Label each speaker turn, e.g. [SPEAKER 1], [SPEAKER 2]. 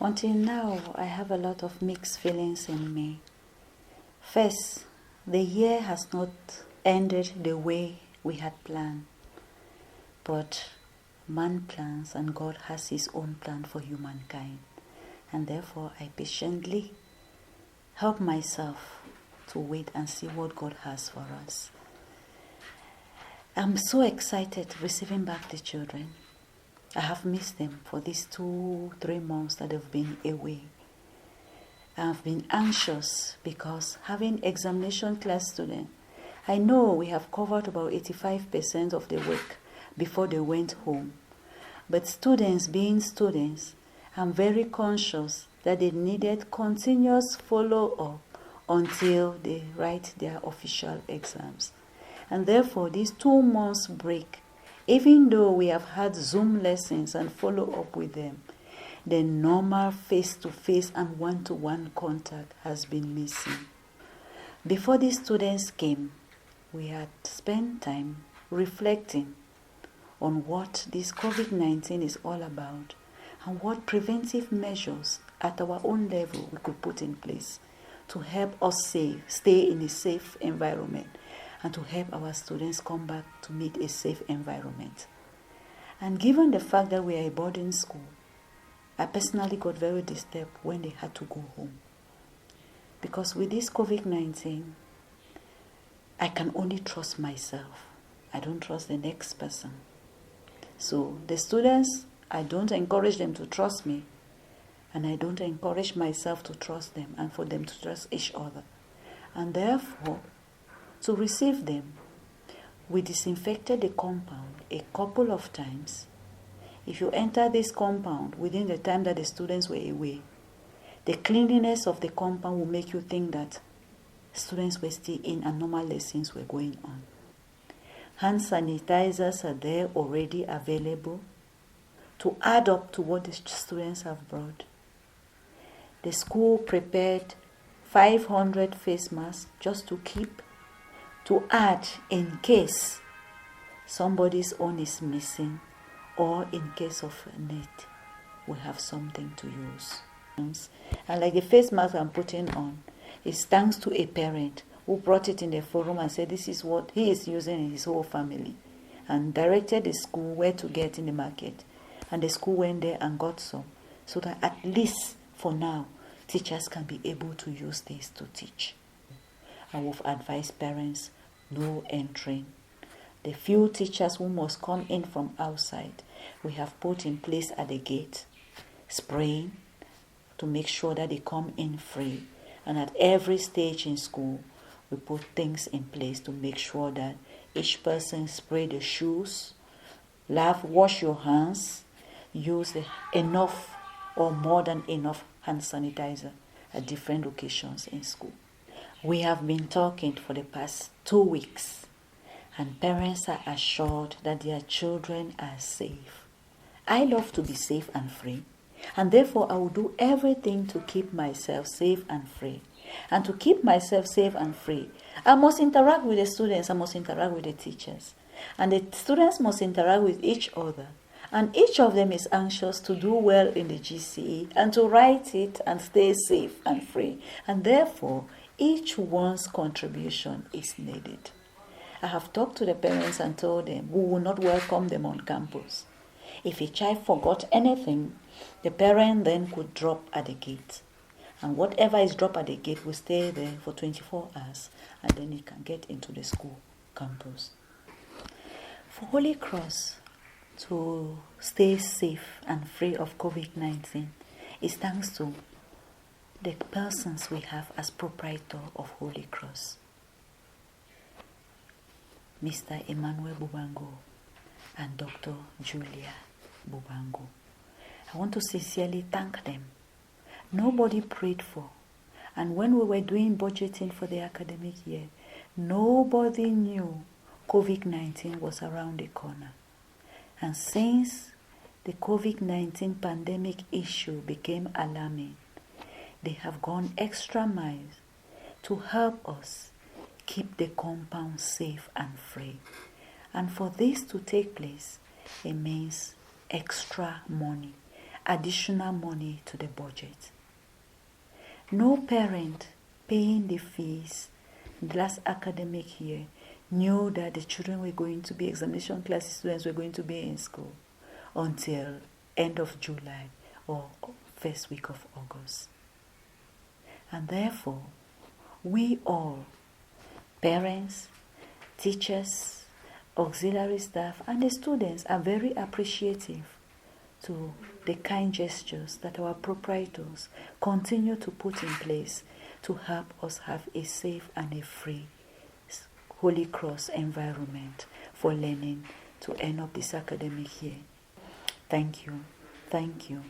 [SPEAKER 1] Until now, I have a lot of mixed feelings in me. First, the year has not ended the way we had planned. But man plans and God has his own plan for humankind. And therefore, I patiently help myself to wait and see what God has for us. I'm so excited receiving back the children. I have missed them for these 2-3 months that they've been away. I've been anxious because having examination class students, I know we have covered about 85% of the work before they went home. But students being students, I'm very conscious that they needed continuous follow-up until they write their official exams. And therefore, these 2 months break, even though we have had Zoom lessons and follow-up with them, the normal face-to-face and one-to-one contact has been missing. Before these students came, we had spent time reflecting on what this COVID-19 is all about and what preventive measures at our own level we could put in place to help us stay in a safe environment and to help our students come back to meet a safe environment. And given the fact that we are a boarding school, I personally got very disturbed when they had to go home. Because with this COVID-19, I can only trust myself. I don't trust the next person. So the students, I don't encourage them to trust me, and I don't encourage myself to trust them and for them to trust each other. And therefore, to receive them, we disinfected the compound a couple of times. If you enter this compound within the time that the students were away, the cleanliness of the compound will make you think that students were still in and normal lessons were going on. Hand sanitizers are there already available to add up to what the students have brought. The school prepared 500 face masks just to keep, to add in case somebody's own is missing or in case of a need, we have something to use. And like the face mask I'm putting on, it's thanks to a parent who brought it in the forum and said this is what he is using in his whole family, and directed the school where to get in the market. And the school went there and got some, so that at least for now, teachers can be able to use this to teach. I would advise parents, no entering. The few teachers who must come in from outside, we have put in place at the gate, spraying to make sure that they come in free. And at every stage in school, we put things in place to make sure that each person spray the shoes, wash your hands, use enough or more than enough hand sanitizer at different locations in school. We have been talking for the past 2 weeks, and parents are assured that their children are safe. I love to be safe and free, and therefore I will do everything to keep myself safe and free. And to keep myself safe and free, I must interact with the students, I must interact with the teachers. And the students must interact with each other. And each of them is anxious to do well in the GCE and to write it and stay safe and free. And therefore, each one's contribution is needed. I have talked to the parents and told them we will not welcome them on campus. If a child forgot anything, the parent then could drop at the gate. And whatever is dropped at the gate will stay there for 24 hours, and then he can get into the school campus. For Holy Cross to stay safe and free of COVID-19 is thanks to the persons we have as proprietor of Holy Cross. Mr. Emmanuel Bubango and Dr. Julia Bubango. I want to sincerely thank them. Nobody prayed for. And when we were doing budgeting for the academic year, nobody knew COVID-19 was around the corner. And since the COVID-19 pandemic issue became alarming, they have gone extra miles to help us keep the compound safe and free. And for this to take place, it means extra money. additional money to the budget. No parent paying the fees the last academic year knew that the children were going to be examination class students were going to be in school until end of July or first week of August. And therefore, we all, parents, teachers, auxiliary staff, and the students are very appreciative to the kind gestures that our proprietors continue to put in place to help us have a safe and a free Holy Cross environment for learning to end up this academic year. Thank you. Thank you.